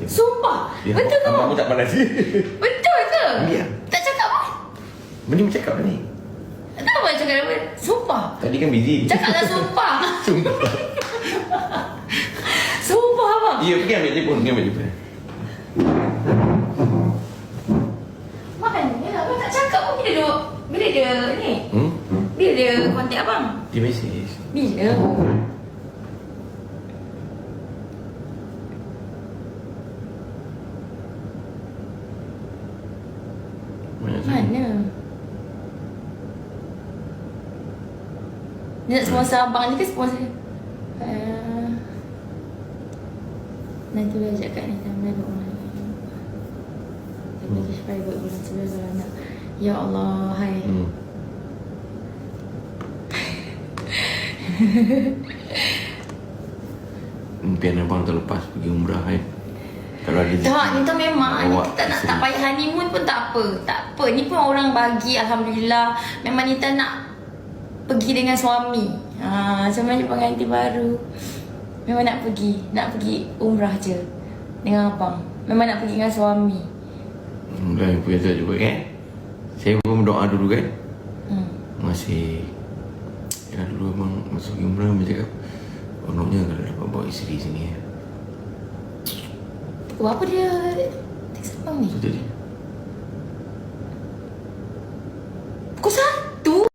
Sumpah. Ya, Betul ke? abang pun tak pandai sih. Betul ke? Ya. Tak cakap apa? Mending cakap dah ni. Tak apa cakap apa? Sumpah. Tadi kan busy. Cakaplah sumpah. Sumpah. Sumpah abang. Ya, pergi ambil telefon. Pergi ambil telefon. Maknanya abang tak cakap pun bila dia ni. Bila dia kontak abang? Dia mesej. Bila? Mana? Dia nak sponsor abang ni ke sponsor? Nanti boleh ajak kat ni tambah rumah ni. Tapi just private bulan sebelah kalau nak. Ya Allah, hai. Impian abang terlepas pergi umrah kan. Kalau ada Tak, ni tu memang ni awak kita nak tak payah honeymoon pun tak apa. Tak apa, ni pun orang bagi alhamdulillah. Memang Nita nak pergi dengan suami. Sebenarnya pengantin baru. Memang nak pergi umrah je dengan abang. Memang nak pergi dengan suami. Dan puasa juga kan. Saya pun berdoa dulu kan. Masih ya dulu abang masuk umrah macam cakap kononnya kalau dapat bawa isteri sini ya. Apa dia teks abang ni? Betul tadi.